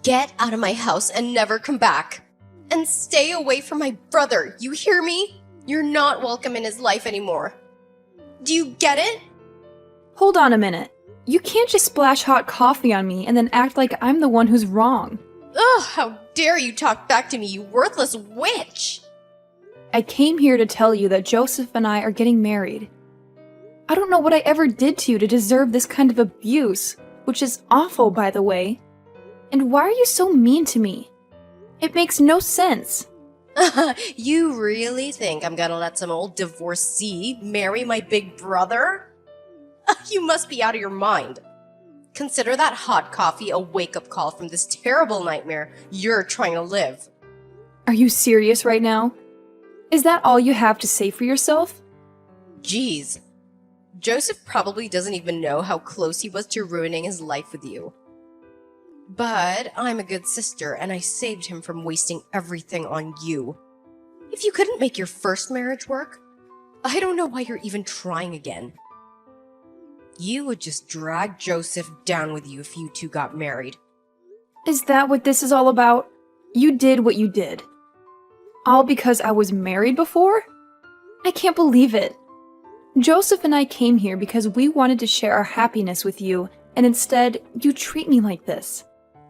Get out of my house and never come back. And stay away from my brother, you hear me? You're not welcome in his life anymore. Do you get it? Hold on a minute. You can't just splash hot coffee on me and then act like I'm the one who's wrong. Ugh, how dare you talk back to me, you worthless witch! I came here to tell you that Joseph and I are getting married. I don't know what I ever did to you to deserve this kind of abuse, which is awful, by the way. And why are you so mean to me? It makes no sense. You really think I'm gonna let some old divorcee marry my big brother? You must be out of your mind. Consider that hot coffee a wake-up call from this terrible nightmare you're trying to live. Are you serious right now? Is that all you have to say for yourself? Jeez. Joseph probably doesn't even know how close he was to ruining his life with you. But I'm a good sister, and I saved him from wasting everything on you. If you couldn't make your first marriage work, I don't know why you're even trying again. You would just drag Joseph down with you if you two got married. Is that what this is all about? You did what you did. All because I was married before? I can't believe it. Joseph and I came here because we wanted to share our happiness with you, and instead, you treat me like this.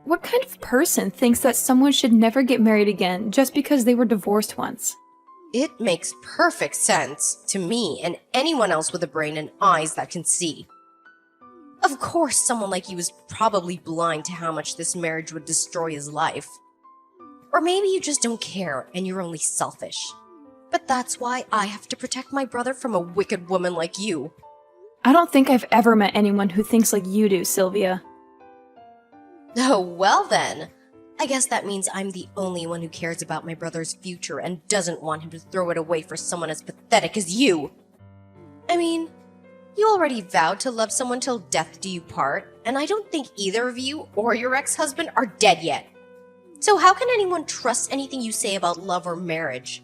What kind of person thinks that someone should never get married again just because they were divorced once? It makes perfect sense to me and anyone else with a brain and eyes that can see. Of course, someone like you is probably blind to how much this marriage would destroy his life. Or maybe you just don't care and you're only selfish. But that's why I have to protect my brother from a wicked woman like you. I don't think I've ever met anyone who thinks like you do, Sylvia. Oh, well then. I guess that means I'm the only one who cares about my brother's future and doesn't want him to throw it away for someone as pathetic as you. I mean, you already vowed to love someone till death do you part, and I don't think either of you or your ex-husband are dead yet. So how can anyone trust anything you say about love or marriage?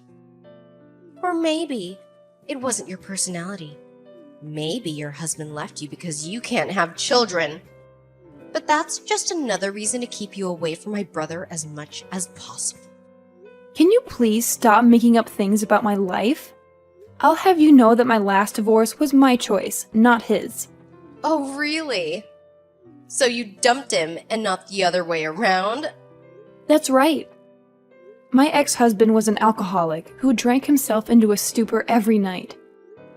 Or maybe it wasn't your personality. Maybe your husband left you because you can't have children. But that's just another reason to keep you away from my brother as much as possible. Can you please stop making up things about my life? I'll have you know that my last divorce was my choice, not his. Oh, really? So you dumped him and not the other way around? That's right. My ex-husband was an alcoholic who drank himself into a stupor every night.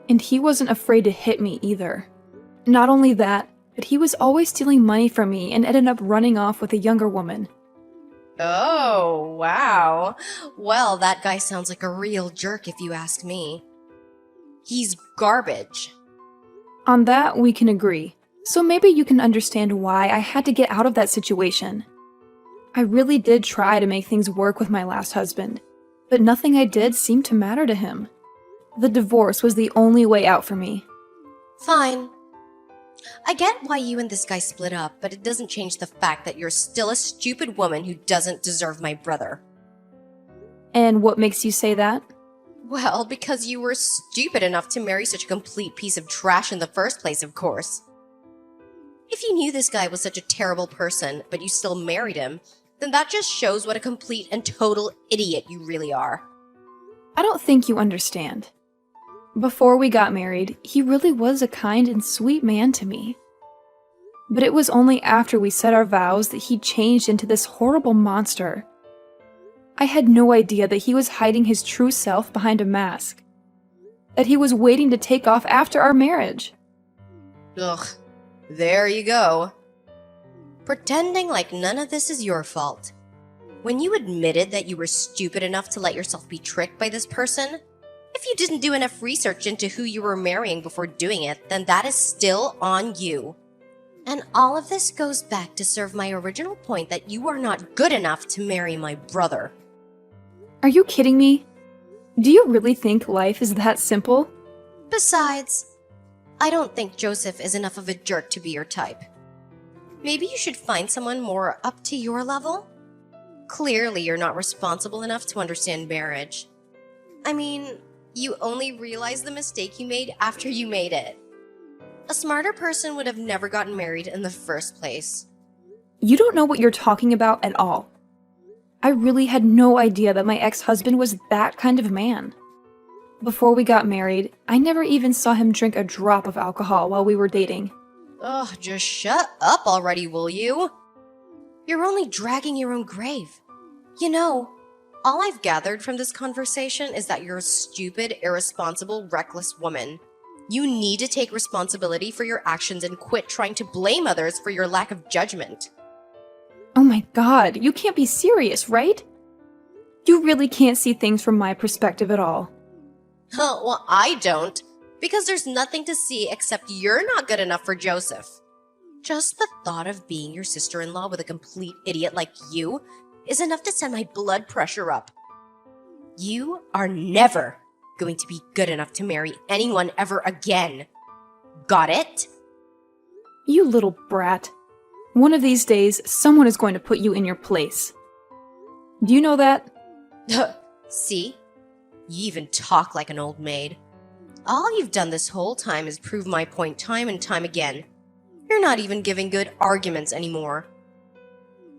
And he wasn't afraid to hit me either. Not only that, but he was always stealing money from me and ended up running off with a younger woman. Oh, wow. Well, that guy sounds like a real jerk if you ask me. He's garbage. On that, we can agree. So maybe you can understand why I had to get out of that situation. I really did try to make things work with my last husband, but nothing I did seemed to matter to him. The divorce was the only way out for me. Fine. I get why you and this guy split up, but it doesn't change the fact that you're still a stupid woman who doesn't deserve my brother. And what makes you say that? Well, because you were stupid enough to marry such a complete piece of trash in the first place, of course. If you knew this guy was such a terrible person, but you still married him, then that just shows what a complete and total idiot you really are. I don't think you understand. Before we got married, he really was a kind and sweet man to me. But it was only after we said our vows that he changed into this horrible monster. I had no idea that he was hiding his true self behind a mask. That he was waiting to take off after our marriage. Ugh, there you go. Pretending like none of this is your fault. When you admitted that you were stupid enough to let yourself be tricked by this person, if you didn't do enough research into who you were marrying before doing it, then that is still on you. And all of this goes back to serve my original point that you are not good enough to marry my brother. Are you kidding me? Do you really think life is that simple? Besides, I don't think Joseph is enough of a jerk to be your type. Maybe you should find someone more up to your level? Clearly, you're not responsible enough to understand marriage. I mean, you only realize the mistake you made after you made it. A smarter person would have never gotten married in the first place. You don't know what you're talking about at all. I really had no idea that my ex-husband was that kind of man. Before we got married, I never even saw him drink a drop of alcohol while we were dating. Ugh, just shut up already, will you? You're only dragging your own grave. You know, all I've gathered from this conversation is that you're a stupid, irresponsible, reckless woman. You need to take responsibility for your actions and quit trying to blame others for your lack of judgment. Oh my god, you can't be serious, right? You really can't see things from my perspective at all. Oh, well, I don't. Because there's nothing to see except you're not good enough for Joseph. Just the thought of being your sister-in-law with a complete idiot like you is enough to send my blood pressure up. You are never going to be good enough to marry anyone ever again. Got it? You little brat. One of these days, someone is going to put you in your place. Do you know that? See? You even talk like an old maid. All you've done this whole time is prove my point time and time again. You're not even giving good arguments anymore.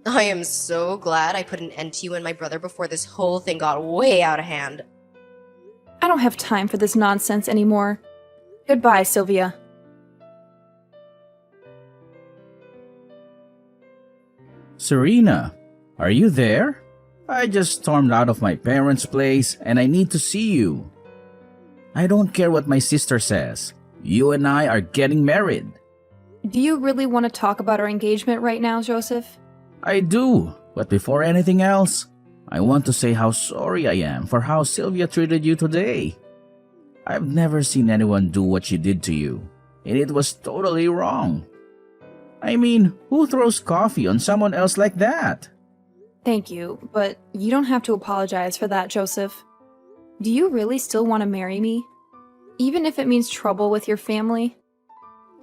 I am so glad I put an end to you and my brother before this whole thing got way out of hand. I don't have time for this nonsense anymore. Goodbye, Sylvia. Serena, are you there? I just stormed out of my parents' place and I need to see you. I don't care what my sister says. You and I are getting married. Do you really want to talk about our engagement right now, Joseph? I do, but before anything else, I want to say how sorry I am for how Sylvia treated you today. I've never seen anyone do what she did to you, and it was totally wrong. I mean, who throws coffee on someone else like that? Thank you, but you don't have to apologize for that, Joseph. Do you really still want to marry me? Even if it means trouble with your family?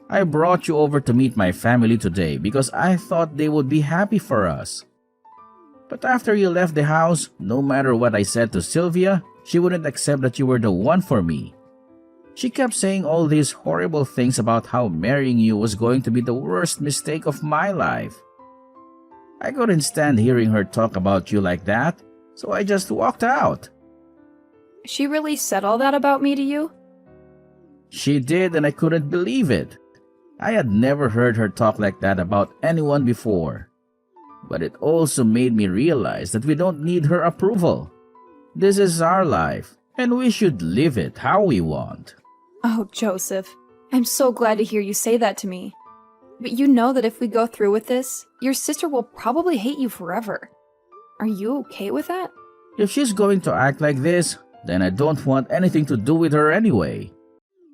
I brought you over to meet my family today because I thought they would be happy for us. But after you left the house, no matter what I said to Sylvia, she wouldn't accept that you were the one for me. She kept saying all these horrible things about how marrying you was going to be the worst mistake of my life. I couldn't stand hearing her talk about you like that, so I just walked out. She really said all that about me to you? She did, and I couldn't believe it. I had never heard her talk like that about anyone before. But it also made me realize that we don't need her approval. This is our life, and we should live it how we want. Oh, Joseph, I'm so glad to hear you say that to me. But you know that if we go through with this, your sister will probably hate you forever. Are you okay with that? If she's going to act like this, then I don't want anything to do with her anyway.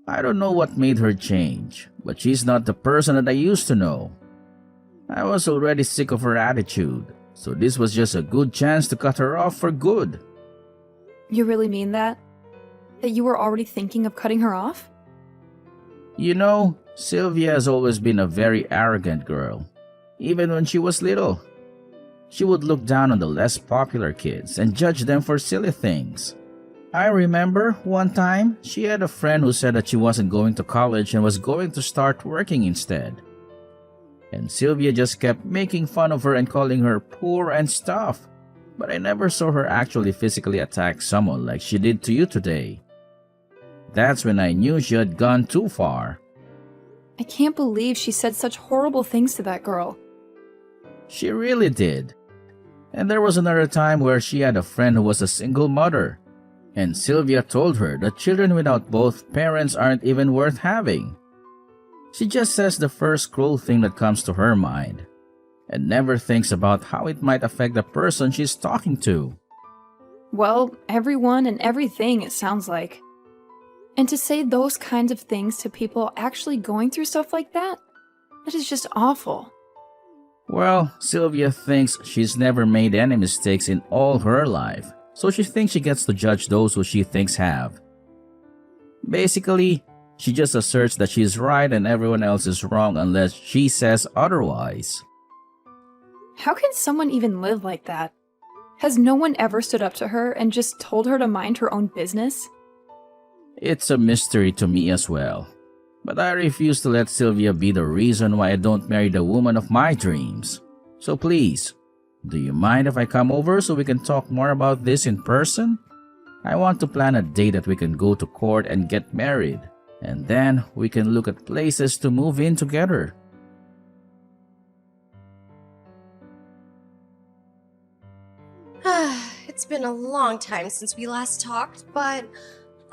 I don't know what made her change, but she's not the person that I used to know. I was already sick of her attitude, so this was just a good chance to cut her off for good. You really mean that? That you were already thinking of cutting her off? You know, Sylvia has always been a very arrogant girl, even when she was little. She would look down on the less popular kids and judge them for silly things. I remember one time she had a friend who said that she wasn't going to college and was going to start working instead. And Sylvia just kept making fun of her and calling her poor and stuff. But I never saw her actually physically attack someone like she did to you today. That's when I knew she had gone too far. I can't believe she said such horrible things to that girl. She really did. And there was another time where she had a friend who was a single mother. And Sylvia told her that children without both parents aren't even worth having. She just says the first cruel thing that comes to her mind, and never thinks about how it might affect the person she's talking to. Well, everyone and everything, it sounds like. And to say those kinds of things to people actually going through stuff like that is just awful. Well, Sylvia thinks she's never made any mistakes in all her life, so she thinks she gets to judge those who she thinks have. Basically, she just asserts that she's right and everyone else is wrong unless she says otherwise. How can someone even live like that? Has no one ever stood up to her and just told her to mind her own business? It's a mystery to me as well. But I refuse to let Sylvia be the reason why I don't marry the woman of my dreams. So please, do you mind if I come over so we can talk more about this in person? I want to plan a day that we can go to court and get married, and then we can look at places to move in together. It's been a long time since we last talked, but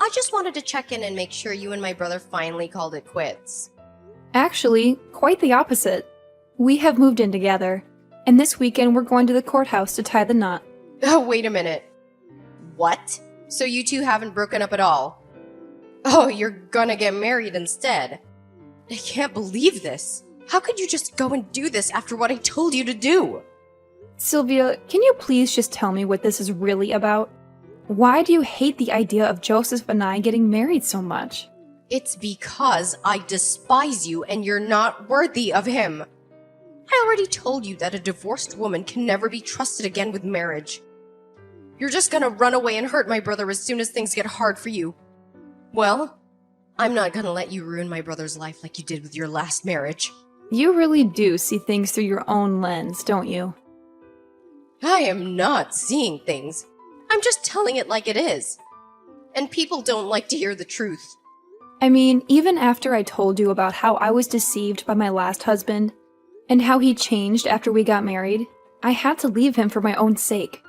I just wanted to check in and make sure you and my brother finally called it quits. Actually, quite the opposite. We have moved in together, and this weekend we're going to the courthouse to tie the knot. Oh, wait a minute. What? So you two haven't broken up at all? Oh, you're gonna get married instead. I can't believe this. How could you just go and do this after what I told you to do? Sylvia, can you please just tell me what this is really about? Why do you hate the idea of Joseph and I getting married so much? It's because I despise you and you're not worthy of him. I already told you that a divorced woman can never be trusted again with marriage. You're just gonna run away and hurt my brother as soon as things get hard for you. Well, I'm not gonna let you ruin my brother's life like you did with your last marriage. You really do see things through your own lens, don't you? I am not seeing things. I'm just telling it like it is. And people don't like to hear the truth. I mean, even after I told you about how I was deceived by my last husband, and how he changed after we got married, I had to leave him for my own sake.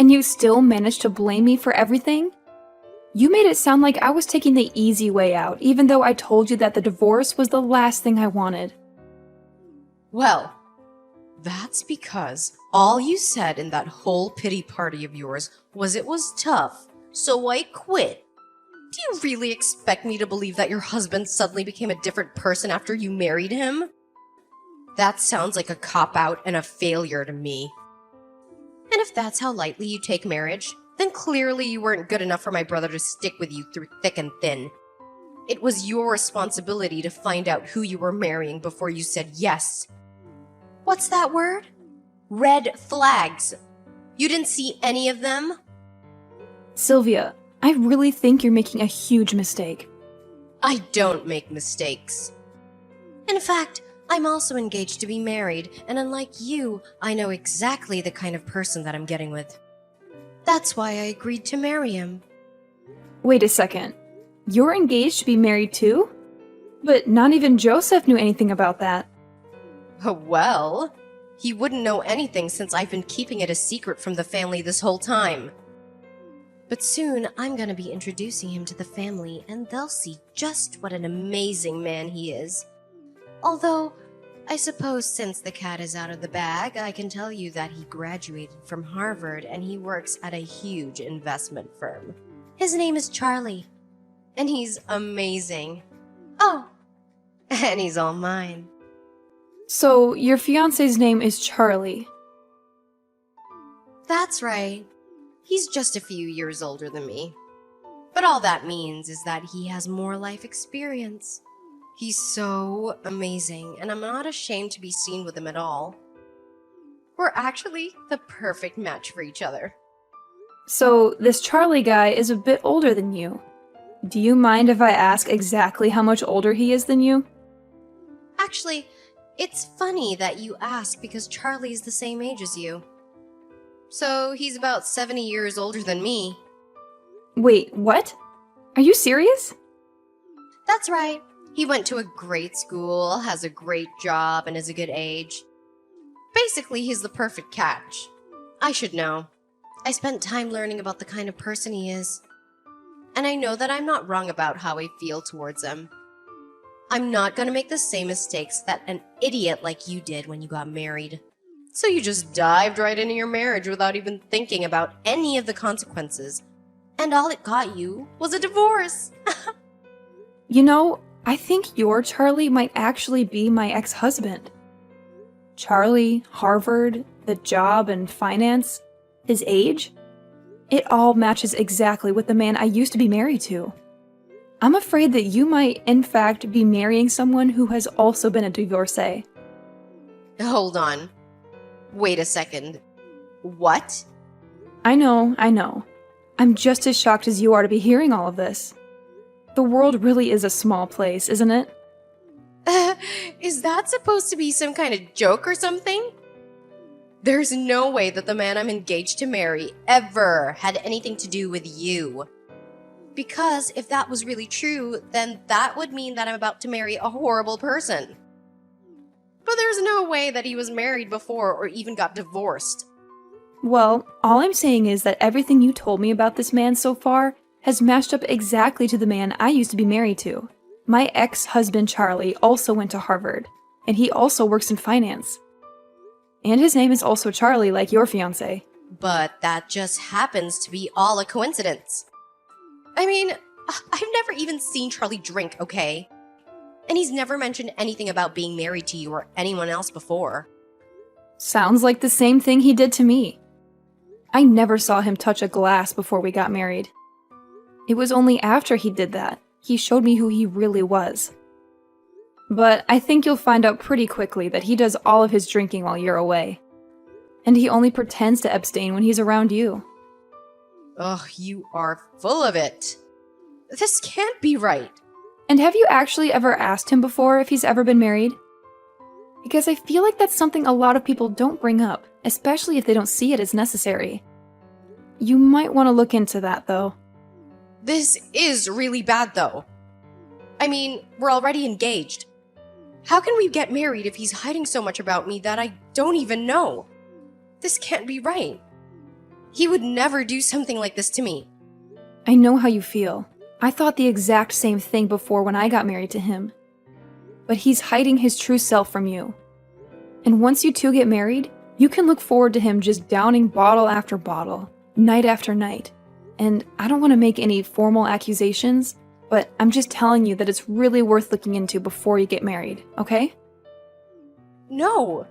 And you still managed to blame me for everything? You made it sound like I was taking the easy way out, even though I told you that the divorce was the last thing I wanted. Well, that's because all you said in that whole pity party of yours was it was tough, so I quit. Do you really expect me to believe that your husband suddenly became a different person after you married him? That sounds like a cop-out and a failure to me. And if that's how lightly you take marriage, then clearly you weren't good enough for my brother to stick with you through thick and thin. It was your responsibility to find out who you were marrying before you said yes. What's that word? Red flags. You didn't see any of them? Sylvia, I really think you're making a huge mistake. I don't make mistakes. In fact, I'm also engaged to be married, and unlike you, I know exactly the kind of person that I'm getting with. That's why I agreed to marry him. Wait a second. You're engaged to be married too? But not even Joseph knew anything about that. Well, he wouldn't know anything since I've been keeping it a secret from the family this whole time. But soon, I'm gonna be introducing him to the family, and they'll see just what an amazing man he is. Although, I suppose since the cat is out of the bag, I can tell you that he graduated from Harvard and he works at a huge investment firm. His name is Charlie, and he's amazing. Oh, and he's all mine. So, your fiancé's name is Charlie. That's right. He's just a few years older than me. But all that means is that he has more life experience. He's so amazing, and I'm not ashamed to be seen with him at all. We're actually the perfect match for each other. So, this Charlie guy is a bit older than you. Do you mind if I ask exactly how much older he is than you? Actually, it's funny that you ask because Charlie's the same age as you. So he's about 70 years older than me. Wait, what? Are you serious? That's right. He went to a great school, has a great job, and is a good age. Basically, he's the perfect catch. I should know. I spent time learning about the kind of person he is. And I know that I'm not wrong about how I feel towards him. I'm not gonna make the same mistakes that an idiot like you did when you got married. So you just dived right into your marriage without even thinking about any of the consequences. And all it got you was a divorce. You know, I think your Charlie might actually be my ex-husband. Charlie, Harvard, the job and finance, his age. It all matches exactly with the man I used to be married to. I'm afraid that you might, in fact, be marrying someone who has also been a divorcee. Hold on. Wait a second. What? I know. I'm just as shocked as you are to be hearing all of this. The world really is a small place, isn't it? Is that supposed to be some kind of joke or something? There's no way that the man I'm engaged to marry ever had anything to do with you. Because if that was really true, then that would mean that I'm about to marry a horrible person. But there's no way that he was married before or even got divorced. Well, all I'm saying is that everything you told me about this man so far has matched up exactly to the man I used to be married to. My ex-husband Charlie also went to Harvard, and he also works in finance. And his name is also Charlie, like your fiancé. But that just happens to be all a coincidence. I mean, I've never even seen Charlie drink, okay? And he's never mentioned anything about being married to you or anyone else before. Sounds like the same thing he did to me. I never saw him touch a glass before we got married. It was only after he did that he showed me who he really was. But I think you'll find out pretty quickly that he does all of his drinking while you're away. And he only pretends to abstain when he's around you. Ugh, you are full of it. This can't be right. And have you actually ever asked him before if he's ever been married? Because I feel like that's something a lot of people don't bring up, especially if they don't see it as necessary. You might want to look into that, though. This is really bad, though. I mean, we're already engaged. How can we get married if he's hiding so much about me that I don't even know? This can't be right. He would never do something like this to me. I know how you feel. I thought the exact same thing before when I got married to him. But he's hiding his true self from you. And once you two get married, you can look forward to him just downing bottle after bottle, night after night. And I don't want to make any formal accusations, but I'm just telling you that it's really worth looking into before you get married, okay? No!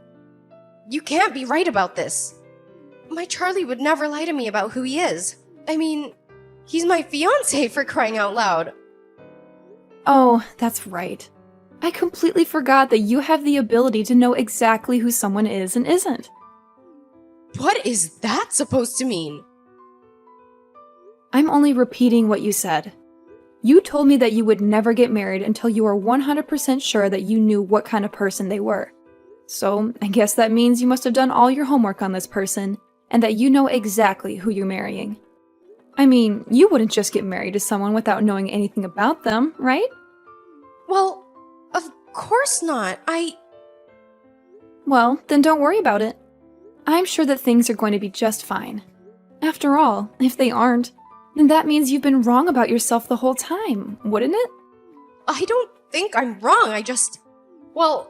You can't be right about this. My Charlie would never lie to me about who he is. I mean, he's my fiancé, for crying out loud. Oh, that's right. I completely forgot that you have the ability to know exactly who someone is and isn't. What is that supposed to mean? I'm only repeating what you said. You told me that you would never get married until you were 100% sure that you knew what kind of person they were. So, I guess that means you must have done all your homework on this person, and that you know exactly who you're marrying. I mean, you wouldn't just get married to someone without knowing anything about them, right? Well, of course not. Well, then don't worry about it. I'm sure that things are going to be just fine. After all, if they aren't, then that means you've been wrong about yourself the whole time, wouldn't it? I don't think I'm wrong. Well,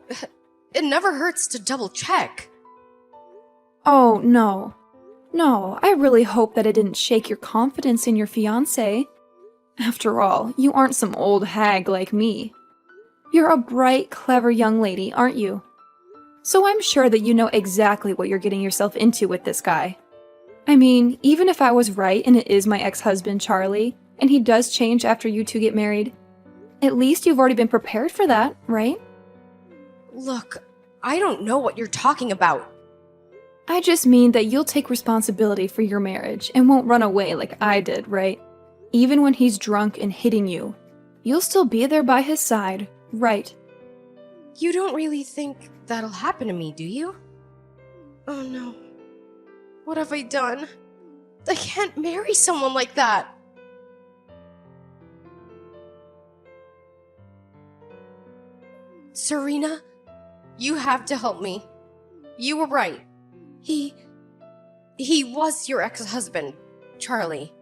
it never hurts to double check. Oh, no. No, I really hope that it didn't shake your confidence in your fiancé. After all, you aren't some old hag like me. You're a bright, clever young lady, aren't you? So I'm sure that you know exactly what you're getting yourself into with this guy. I mean, even if I was right and it is my ex-husband, Charlie, and he does change after you two get married, at least you've already been prepared for that, right? Look, I don't know what you're talking about. I just mean that you'll take responsibility for your marriage and won't run away like I did, right? Even when he's drunk and hitting you, you'll still be there by his side, right? You don't really think that'll happen to me, do you? Oh no. What have I done? I can't marry someone like that. Serena, you have to help me. You were right. He was your ex-husband, Charlie.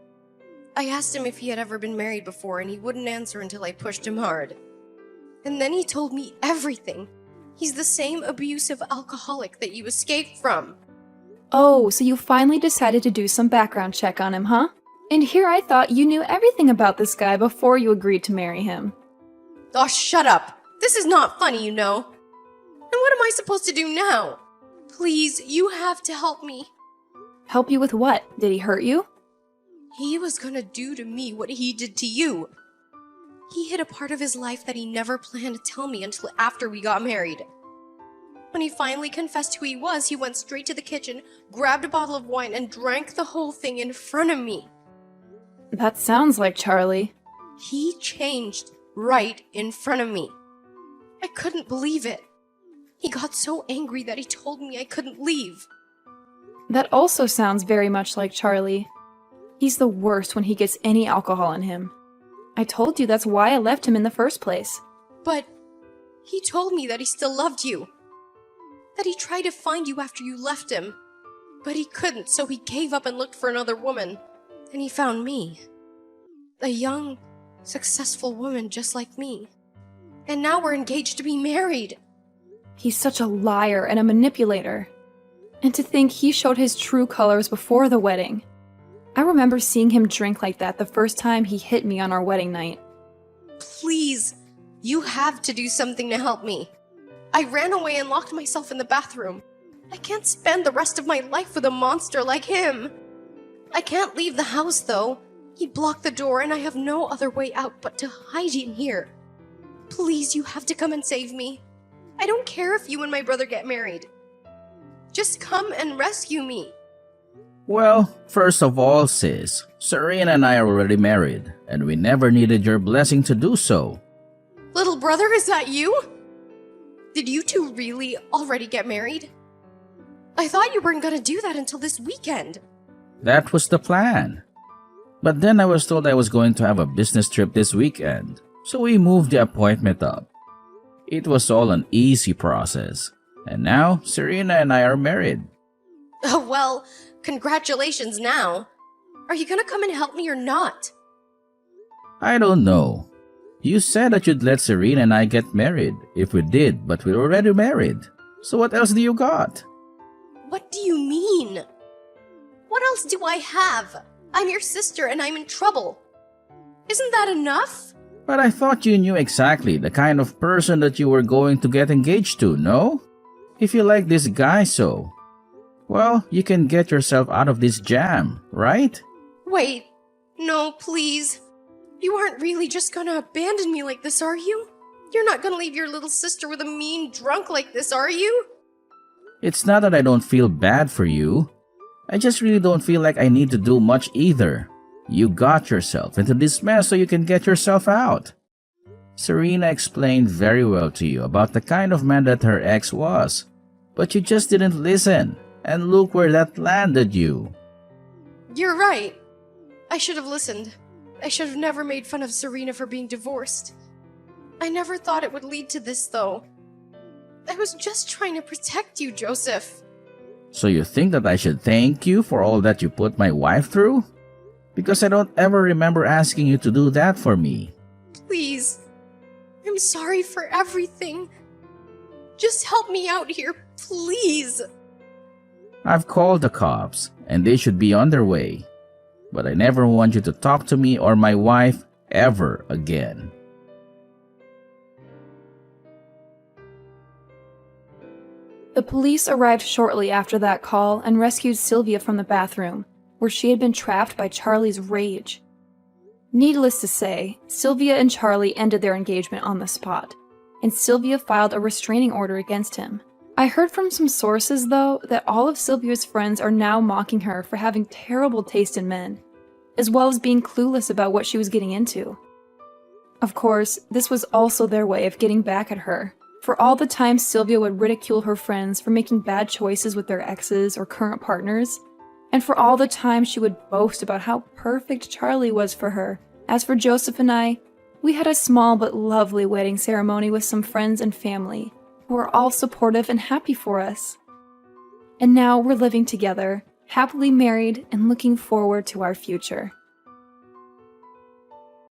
I asked him if he had ever been married before, and he wouldn't answer until I pushed him hard. And then he told me everything. He's the same abusive alcoholic that you escaped from. Oh, so you finally decided to do some background check on him, huh? And here I thought you knew everything about this guy before you agreed to marry him. Oh, shut up. This is not funny, you know. And what am I supposed to do now? Please, you have to help me. Help you with what? Did he hurt you? He was gonna do to me what he did to you. He hid a part of his life that he never planned to tell me until after we got married. When he finally confessed who he was, he went straight to the kitchen, grabbed a bottle of wine, and drank the whole thing in front of me. That sounds like Charlie. He changed right in front of me. I couldn't believe it. He got so angry that he told me I couldn't leave. That also sounds very much like Charlie. He's the worst when he gets any alcohol in him. I told you that's why I left him in the first place. But he told me that he still loved you. That he tried to find you after you left him. But he couldn't, so he gave up and looked for another woman. And he found me. A young, successful woman just like me. And now we're engaged to be married. He's such a liar and a manipulator. And to think he showed his true colors before the wedding. I remember seeing him drink like that the first time he hit me on our wedding night. Please, you have to do something to help me. I ran away and locked myself in the bathroom. I can't spend the rest of my life with a monster like him. I can't leave the house, though. He blocked the door and I have no other way out but to hide in here. Please, you have to come and save me. I don't care if you and my brother get married. Just come and rescue me. Well, first of all, sis, Serena and I are already married, and we never needed your blessing to do so. Little brother, is that you? Did you two really already get married? I thought you weren't gonna do that until this weekend. That was the plan. But then I was told I was going to have a business trip this weekend, so we moved the appointment up. It was all an easy process, and now Serena and I are married. Oh, well, congratulations now. Are you gonna come and help me or not? I don't know. You said that you'd let Serena and I get married if we did, but we're already married. So what else do you got? What do you mean? What else do I have? I'm your sister and I'm in trouble. Isn't that enough? But I thought you knew exactly the kind of person that you were going to get engaged to, no? If you like this guy so, well, you can get yourself out of this jam, right? Wait, no, please. You aren't really just gonna abandon me like this, are you? You're not gonna leave your little sister with a mean drunk like this, are you? It's not that I don't feel bad for you. I just really don't feel like I need to do much either. You got yourself into this mess so you can get yourself out. Serena explained very well to you about the kind of man that her ex was, but you just didn't listen, and look where that landed you. You're right. I should have listened. I should have never made fun of Serena for being divorced. I never thought it would lead to this, though. I was just trying to protect you, Joseph. So you think that I should thank you for all that you put my wife through? Because I don't ever remember asking you to do that for me. Please. I'm sorry for everything. Just help me out here, please. I've called the cops, and they should be on their way. But I never want you to talk to me or my wife ever again. The police arrived shortly after that call and rescued Sylvia from the bathroom, where she had been trapped by Charlie's rage. Needless to say, Sylvia and Charlie ended their engagement on the spot, and Sylvia filed a restraining order against him. I heard from some sources, though, that all of Sylvia's friends are now mocking her for having terrible taste in men, as well as being clueless about what she was getting into. Of course, this was also their way of getting back at her, for all the time Sylvia would ridicule her friends for making bad choices with their exes or current partners, and for all the time she would boast about how perfect Charlie was for her. As for Joseph and I, we had a small but lovely wedding ceremony with some friends and family, who were all supportive and happy for us. And now we're living together, happily married and looking forward to our future.